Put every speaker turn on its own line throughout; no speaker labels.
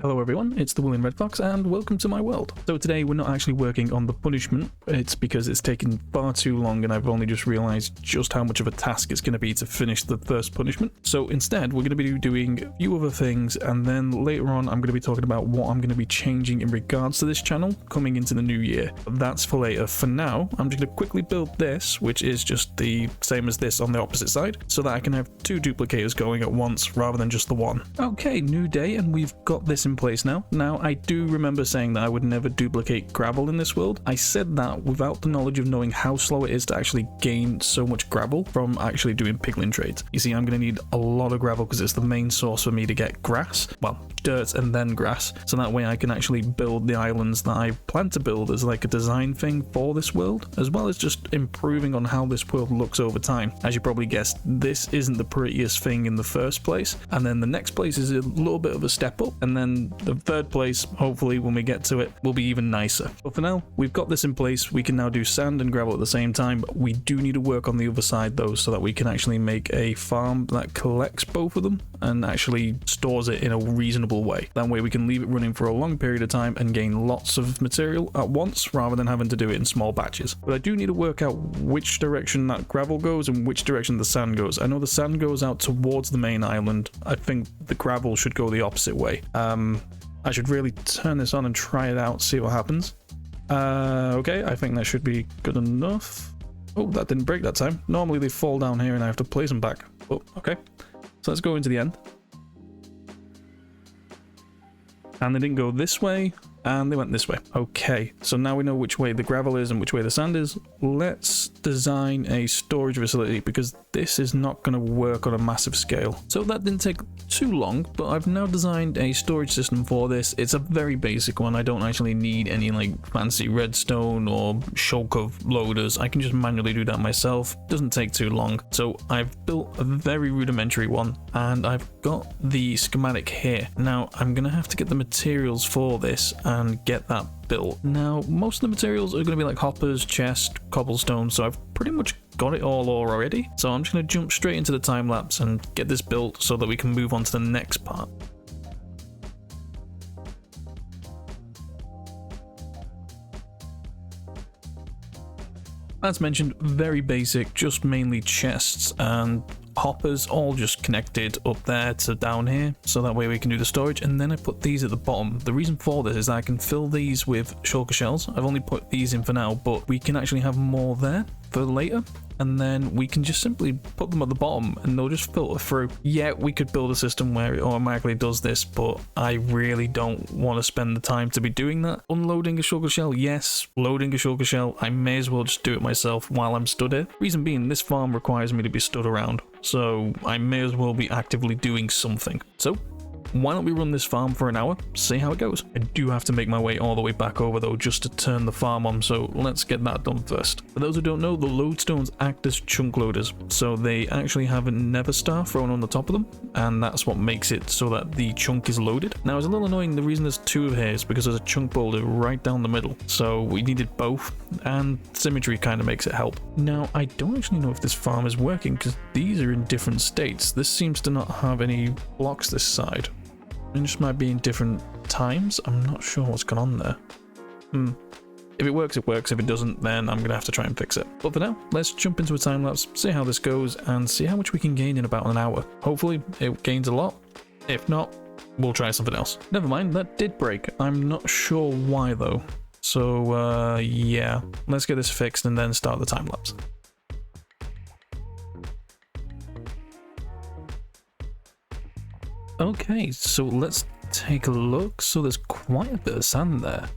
Hello everyone, it's the William Red Fox and welcome to my world. So today we're not actually working on the punishment, it's because it's taken far too long and I've only just realized just how much of a task it's going to be to finish the first punishment. So instead we're going to be doing a few other things, and then later on I'm going to be talking about what I'm going to be changing in regards to this channel coming into the new year. But that's for later. For now, I'm just going to quickly build this, which is just the same as this on the opposite side, so that I can have two duplicators going at once rather than just the one. Okay, new day, and we've got this in place now. Now, I do remember saying that I would never duplicate gravel in this world. I said that without the knowledge of knowing how slow it is to actually gain so much gravel from actually doing piglin trades. You see, I'm going to need a lot of gravel because it's the main source for me to get grass. Well, dirt and then grass. So that way I can actually build the islands that I plan to build as like a design thing for this world, as well as just improving on how this world looks over time. As you probably guessed, this isn't the prettiest thing in the first place. And then the next place is a little bit of a step up. And then the third place, hopefully when we get to it, will be even nicer. But for now, we've got this in place. We can now do sand and gravel at the same time. But we do need to work on the other side though, so that we can actually make a farm that collects both of them and actually stores it in a reasonable way. That way we can leave it running for a long period of time and gain lots of material at once rather than having to do it in small batches. But I do need to work out which direction that gravel goes and which direction the sand goes. I know the sand goes out towards the main island. I think the gravel should go the opposite way. I should really turn this on and try it out, see what happens. Okay, I think that should be good enough. Oh, that didn't break that time. Normally they fall down here and I have to place them back. Oh, okay. So let's go into the end. And they didn't go this way, and they went this way. Okay, so now we know which way the gravel is and which way the sand is. Let's design a storage facility, because this is not going to work on a massive scale. So that didn't take too long, but I've now designed a storage system for this. It's a very basic one. I don't actually need any like fancy redstone or shulker loaders. I can just manually do that myself. Doesn't take too long. So I've built a very rudimentary one, and I've got the schematic here. Now I'm going to have to get the materials for this and get that built. Now most of the materials are going to be like hoppers, chest, cobblestone, so I've pretty much got it all already. So I'm just going to jump straight into the time lapse and get this built so that we can move on to the next part. As mentioned, very basic, just mainly chests and hoppers, all just connected up there to down here, so that way we can do the storage. And then I put these at the bottom. The reason for this is that I can fill these with shulker shells. I've only put these in for now, but we can actually have more there for later, and then we can just simply put them at the bottom and they'll just filter through. Yeah, we could build a system where it automatically does this, but I really don't want to spend the time to be doing that. Unloading a shulker shell, yes. Loading a shulker shell, I may as well just do it myself while I'm stood here. Reason being, this farm requires me to be stood around, so I may as well be actively doing something. So why don't we run this farm for an hour, see how it goes. I do have to make my way all the way back over though, just to turn the farm on, so let's get that done first. For those who don't know, the lodestones act as chunk loaders, so they actually have a nether star thrown on the top of them, and that's what makes it so that the chunk is loaded. Now it's a little annoying, the reason there's two here is because there's a chunk boulder right down the middle, so we needed both, and symmetry kind of makes it help. Now I don't actually know if this farm is working because these are in different states. This seems to not have any blocks this side. It just might be in different times. I'm not sure what's going on there. If it works, it works. If it doesn't, then I'm going to have to try and fix it. But for now, let's jump into a time lapse, see how this goes, and see how much we can gain in about an hour. Hopefully, it gains a lot. If not, we'll try something else. Never mind, that did break. I'm not sure why, though. So, yeah. Let's get this fixed and then start the time lapse. Okay, so let's take a look. So there's quite a bit of sand there.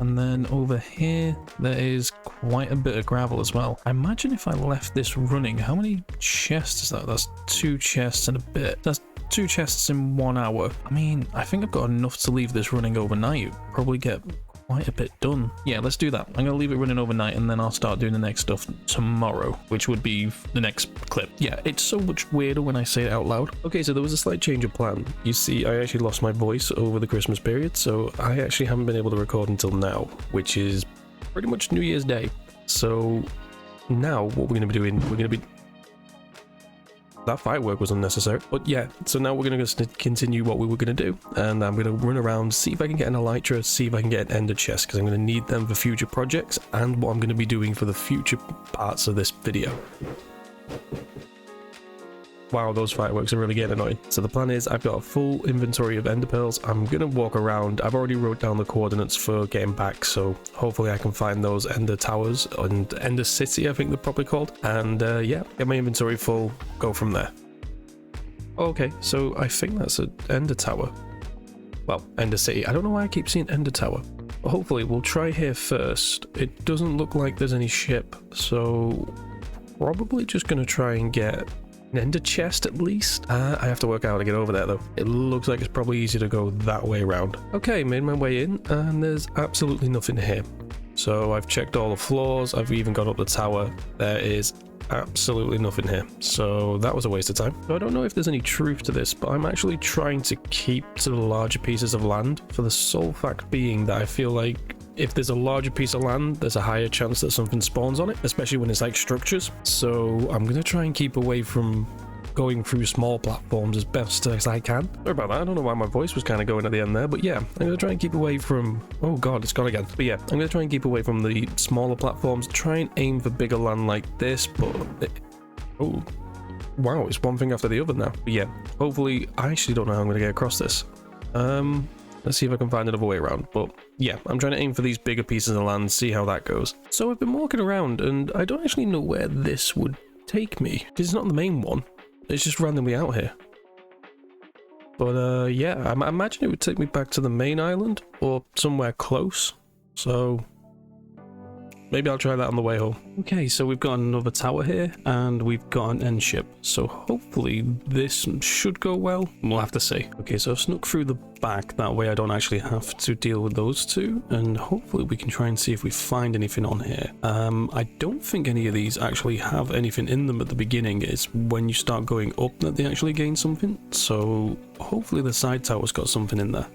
And then over here, there is quite a bit of gravel as well. I imagine if I left this running, how many chests is that? That's 2 chests and a bit. That's 2 chests in 1 hour. I mean, I think I've got enough to leave this running overnight. Probably get quite a bit done. Yeah, let's do that. I'm going to leave it running overnight and then I'll start doing the next stuff tomorrow, which would be the next clip. Yeah, it's so much weirder when I say it out loud. Okay, so there was a slight change of plan. You see, I actually lost my voice over the Christmas period, so I actually haven't been able to record until now, which is pretty much New Year's Day. So now what we're going to be doing, we're going to be...
that firework was unnecessary. But yeah, so now we're going to continue what we were going to do, and I'm going to run around, see if I can get an elytra, see if I can get an ender chest, because I'm going to need them for future projects and what I'm going to be doing for the future parts of this video. Wow, those fireworks are really getting annoying. So the plan is I've got a full inventory of ender pearls. I'm going to walk around. I've already wrote down the coordinates for getting back, so hopefully I can find those ender towers and ender city, I think they're probably called. And yeah, get my inventory full, go from there. Okay, so I think that's an ender tower. Well, ender city. I don't know why I keep seeing ender tower. But hopefully we'll try here first. It doesn't look like there's any ship, so probably just going to try and get an ender chest at least. I have to work out how to get over there though. It looks like it's probably easier to go that way around. Okay, made my way in and there's absolutely nothing here. So I've checked all the floors, I've even got up the tower. There is absolutely nothing here. So that was a waste of time. So I don't know if there's any truth to this, but I'm actually trying to keep to the larger pieces of land for the sole fact being that I feel like if there's a larger piece of land, there's a higher chance that something spawns on it, especially when it's like structures. So I'm going to try and keep away from going through small platforms as best as I can. Sorry about that, I don't know why my voice was kind of going at the end there, but yeah, I'm going to try and keep away from... Oh god, it's gone again. But yeah, I'm going to try and keep away from the smaller platforms, try and aim for bigger land like this, but... Oh, wow, it's one thing after the other now. But yeah, hopefully, I actually don't know how I'm going to get across this. Let's see if I can find another way around. But yeah, I'm trying to aim for these bigger pieces of land, see how that goes. So I've been walking around and I don't actually know where this would take me, because it's not the main one. It's just randomly out here. But yeah, I imagine it would take me back to the main island or somewhere close. So maybe I'll try that on the way home. Okay, so we've got another tower here and we've got an end ship. So hopefully this should go well. We'll have to see. Okay, so I've snuck through the back. That way I don't actually have to deal with those two. And hopefully we can try and see if we find anything on here. I don't think any of these actually have anything in them at the beginning. It's when you start going up that they actually gain something. So hopefully the side tower's got something in there.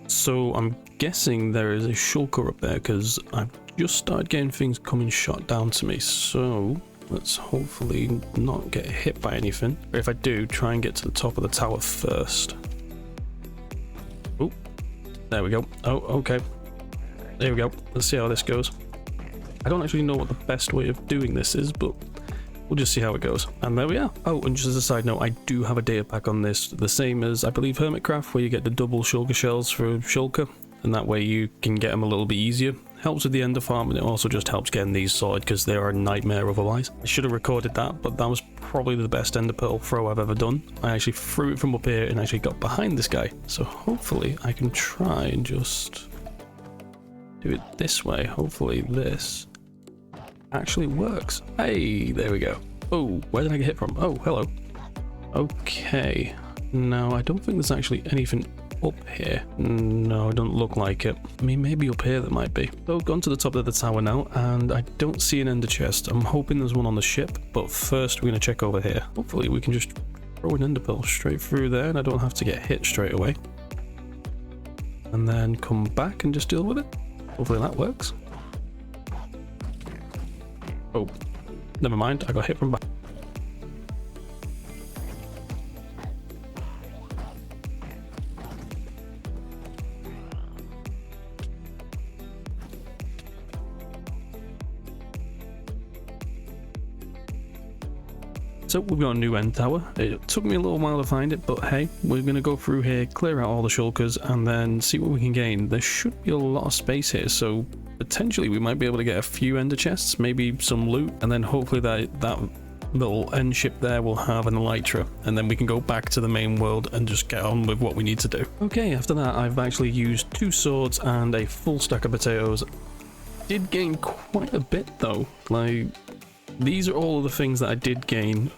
So I'm guessing there is a shulker up there because I've just started getting things coming shot down to me. So let's hopefully not get hit by anything. Or if I do, try and get to the top of the tower first. Oh, there we go. Oh, okay. There we go. Let's see how this goes. I don't actually know what the best way of doing this is, but we'll just see how it goes. And there we are. Oh, and just as a side note, I do have a data pack on this, the same as, I believe, Hermitcraft, where you get the double shulker shells for shulker, and that way you can get them a little bit easier. Helps with the ender farm, and it also just helps getting these sorted, because they are a nightmare otherwise. I should have recorded that, but that was probably the best ender pearl throw I've ever done. I actually threw it from up here and actually got behind this guy. So hopefully I can try and just do it this way. Hopefully this actually works. Hey, there we go. Oh, where did I get hit from? Oh, hello. Okay. Now, I don't think there's actually anything up here. No, it doesn't look like it. I mean, maybe up here there might be. So I've gone to the top of the tower now, and I don't see an ender chest. I'm hoping there's one on the ship, but first we're going to check over here. Hopefully we can just throw an ender pearl straight through there, and I don't have to get hit straight away. And then come back and just deal with it. Hopefully that works. Oh, never mind, I got hit from back. So we've got a new end tower. It took me a little while to find it, but hey, we're going to go through here, clear out all the shulkers, and then see what we can gain. There should be a lot of space here, so potentially we might be able to get a few ender chests, maybe some loot, and then hopefully that little end ship there will have an elytra, and then we can go back to the main world and just get on with what we need to do. Okay, after that I've actually used 2 swords and a full stack of potatoes. Did gain quite a bit though, like... These are all of the things that I did gain.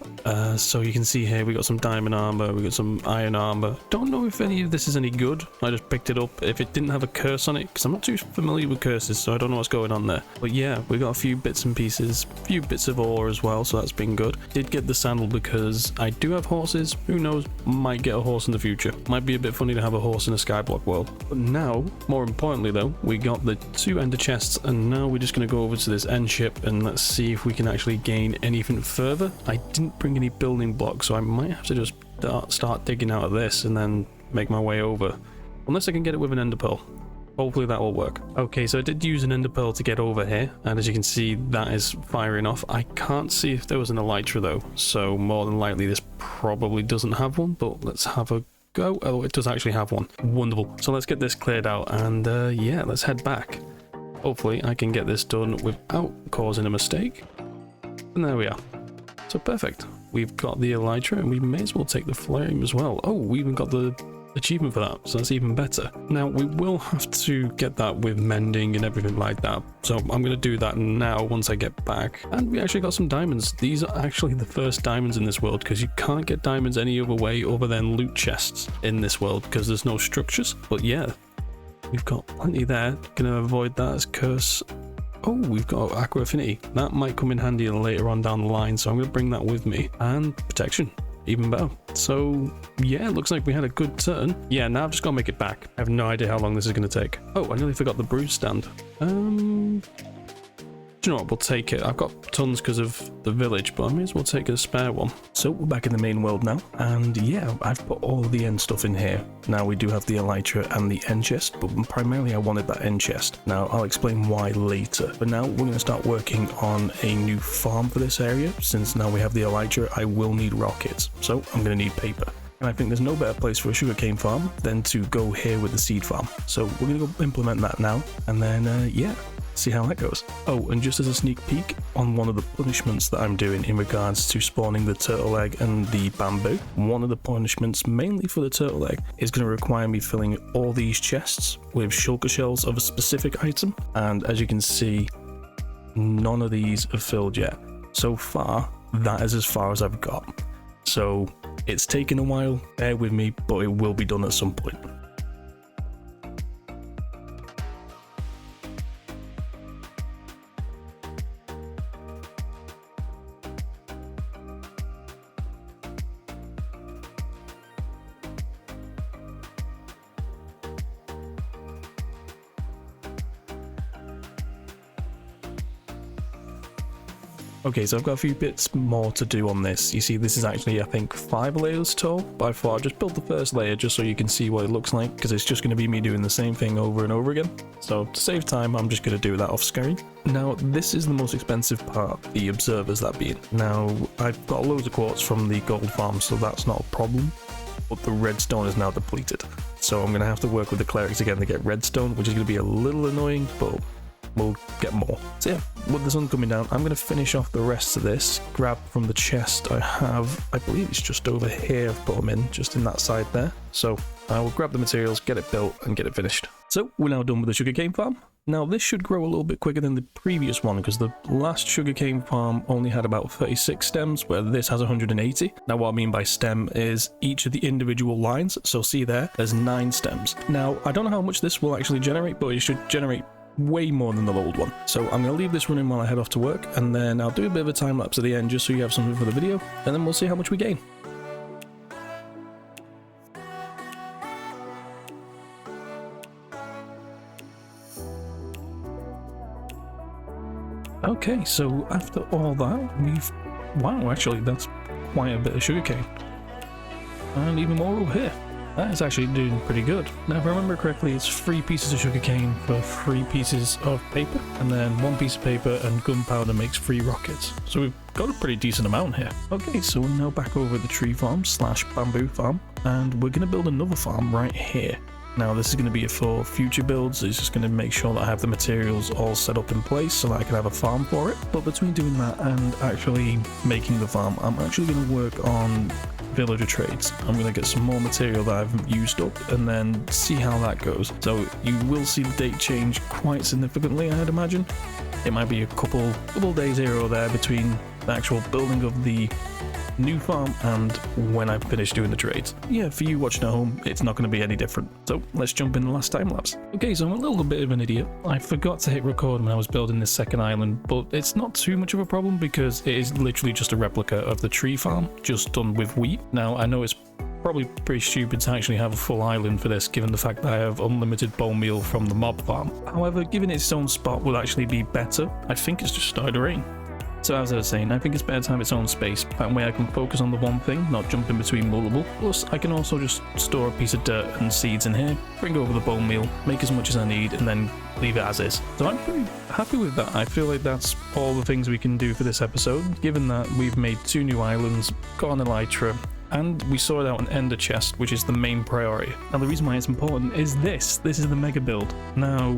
So you can see here we got some diamond armor, we got some iron armor. Don't know if any of this is any good. I just picked it up. If it didn't have a curse on it, because I'm not too familiar with curses, so I don't know what's going on there. But yeah, we got a few bits and pieces, a few bits of ore as well, so that's been good. Did get the sandal because I do have horses. Who knows, might get a horse in the future. Might be a bit funny to have a horse in a Skyblock world. But now, more importantly though, we got the 2 ender chests, and now we're just going to go over to this end ship and let's see if we can actually actually gain anything further. I didn't bring any building blocks, so I might have to just start digging out of this and then make my way over. Unless I can get it with an ender pearl. Hopefully that will work. Okay, so I did use an ender pearl to get over here, and as you can see, that is firing off. I can't see if there was an elytra though, so more than likely this probably doesn't have one, but let's have a go. Oh, it does actually have one. Wonderful. So let's get this cleared out, and yeah, let's head back. Hopefully I can get this done without causing a mistake. And there we are. So perfect. We've got the elytra, and we may as well take the flame as well. Oh, we even got the achievement for that, so that's even better. Now we will have to get that with mending and everything like that, so I'm going to do that now once I get back. And we actually got some diamonds. These are actually the first diamonds in this world, because you can't get diamonds any other way other than loot chests in this world because there's no structures. But yeah, we've got plenty there. Gonna avoid that as curse. Oh, we've got aqua affinity. That might come in handy later on down the line, so I'm going to bring that with me. And protection, even better. So yeah, looks like we had a good turn. Yeah, now I've just got to make it back. I have no idea how long this is going to take. Oh, I nearly forgot the brew stand. Do you know what, we'll take it. I've got tons because of the village, but I may as well take a spare one. So we're back in the main world now, and yeah, I've put all the end stuff in here. Now we do have the elytra and the end chest, but primarily I wanted that end chest. Now I'll explain why later, but now we're going to start working on a new farm for this area. Since now we have the elytra, I will need rockets, so I'm going to need paper. And I think there's no better place for a sugarcane farm than to go here with the seed farm. So we're going to go implement that now, and then yeah, see how that goes. Oh, and just as a sneak peek on one of the punishments that I'm doing in regards to spawning the turtle egg and the bamboo, one of the punishments mainly for the turtle egg is going to require me filling all these chests with shulker shells of a specific item, and as you can see, none of these are filled yet. So far, that is as far as I've got. So it's taken a while, bear with me, but it will be done at some point. Okay, so I've got a few bits more to do on this. You see, this is actually, I think, 5 layers tall, but I thought I'd just build the first layer just so you can see what it looks like, because it's just going to be me doing the same thing over and over again. So to save time, I'm just going to do that off screen. Now, this is the most expensive part, the observers that being. Now, I've got loads of quartz from the gold farm, so that's not a problem, but the redstone is now depleted. So I'm going to have to work with the clerics again to get redstone, which is going to be a little annoying, but we'll get more. So yeah, with the sun coming down, I'm going to finish off the rest of this, grab from the chest I have, I believe it's just over here, I've put them in, just in that side there. So I will grab the materials, get it built, and get it finished. So we're now done with the sugarcane farm. Now this should grow a little bit quicker than the previous one, because the last sugarcane farm only had about 36 stems, where this has 180. Now what I mean by stem is each of the individual lines, so see there's 9 stems. Now I don't know how much this will actually generate, but it should generate way more than the old one. So I'm going to leave this running while I head off to work, and then I'll do a bit of a time lapse at the end just so you have something for the video, and then we'll see how much we gain. Okay, so after all that, wow, actually that's quite a bit of sugarcane, and even more over here. That is actually doing pretty good. Now, if I remember correctly, it's 3 pieces of sugarcane for 3 pieces of paper, and then 1 piece of paper and gunpowder makes 3 rockets. So we've got a pretty decent amount here. Okay, so we're now back over at the tree farm / bamboo farm, and we're going to build another farm right here. Now, this is going to be for future builds. It's just going to make sure that I have the materials all set up in place so that I can have a farm for it. But between doing that and actually making the farm, I'm actually going to work on villager trades. I'm going to get some more material that I've used up and then see how that goes. So you will see the date change quite significantly, I'd imagine. It might be a couple days here or there between the actual building of the new farm and when I finish doing the trades. Yeah, for you watching at home, it's not going to be any different. So let's jump in the last time lapse. Okay, so I'm a little bit of an idiot. I forgot to hit record when I was building this second island, but it's not too much of a problem because it is literally just a replica of the tree farm, just done with wheat. Now, I know it's probably pretty stupid to actually have a full island for this, given the fact that I have unlimited bone meal from the mob farm. However, giving it its own spot will actually be better. I think it's just started to rain.
So as I was saying, I think it's better to have its own space. That way I can focus on the one thing, not jump in between multiple. Plus, I can also just store a piece of dirt and seeds in here, bring over the bone meal, make as much as I need, and then leave it as is. So I'm pretty happy with that. I feel like that's all the things we can do for this episode, given that we've made 2 new islands, got an elytra, and we sorted out an ender chest, which is the main priority. Now the reason why it's important is this is the mega build. Now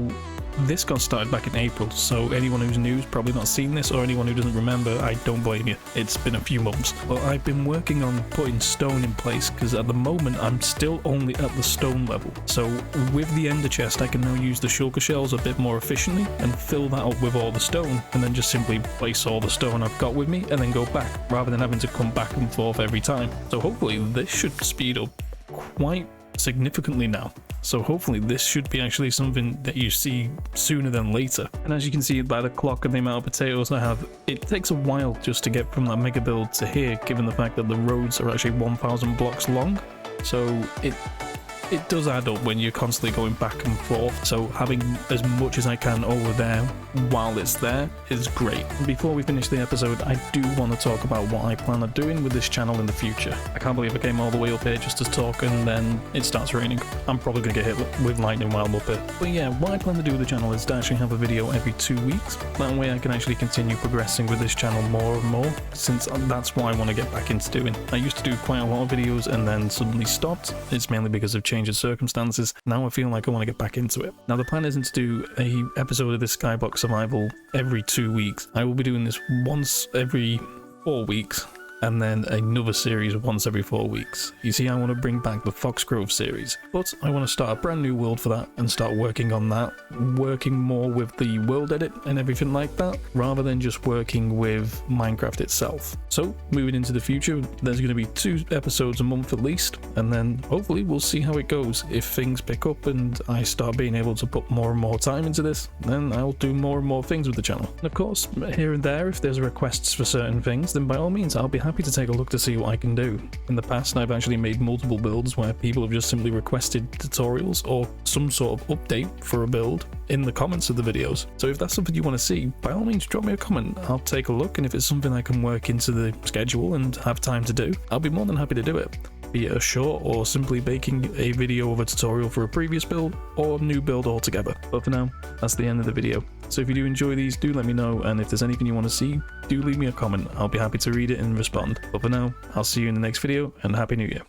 this got started back in April, so anyone who's new has probably not seen this, or anyone who doesn't remember, I don't blame you. It's been a few months. But I've been working on putting stone in place, because at the moment I'm still only at the stone level. So with the ender chest I can now use the shulker shells a bit more efficiently and fill that up with all the stone, and then just simply place all the stone I've got with me and then go back, rather than having to come back and forth every time. So hopefully this should speed up quite significantly now. So hopefully this should be actually something that you see sooner than later. And as you can see by the clock and the amount of potatoes I have, it takes a while just to get from that mega build to here, given the fact that the roads are actually 1,000 blocks long. So it does add up when you're constantly going back and forth. So having as much as I can over there while it's there is great. Before we finish the episode, I do want to talk about what I plan on doing with this channel in the future. I can't believe I came all the way up here just to talk and then it starts raining. I'm probably going to get hit with lightning while I'm up here. But yeah, what I plan to do with the channel is to actually have a video every 2 weeks. That way I can actually continue progressing with this channel more and more, since that's what I want to get back into doing. I used to do quite a lot of videos and then suddenly stopped. It's mainly because of change of circumstances. Now I feel like I want to get back into it. Now the plan isn't to do a episode of this Skyblock Survival every 2 weeks. I will be doing this once every 4 weeks, and then another series once every 4 weeks. You see, I want to bring back the Foxgrove series, but I want to start a brand new world for that and start working on that, working more with the world edit and everything like that, rather than just working with Minecraft itself. So moving into the future, there's going to be 2 episodes a month at least, and then hopefully we'll see how it goes. If things pick up and I start being able to put more and more time into this, then I'll do more and more things with the channel. And of course, here and there, if there's requests for certain things, then by all means I'll be happy to take a look to see what I can do. In the past, I've actually made multiple builds where people have just simply requested tutorials or some sort of update for a build in the comments of the videos. So if that's something you want to see, by all means drop me a comment. I'll take a look, and if it's something I can work into the schedule and have time to do, I'll be more than happy to do it. Be it a short or simply making a video of a tutorial for a previous build or new build altogether. But for now, that's the end of the video. So if you do enjoy these, do let me know, and if there's anything you want to see, do leave me a comment. I'll be happy to read it and respond. But for now, I'll see you in the next video, and Happy New Year.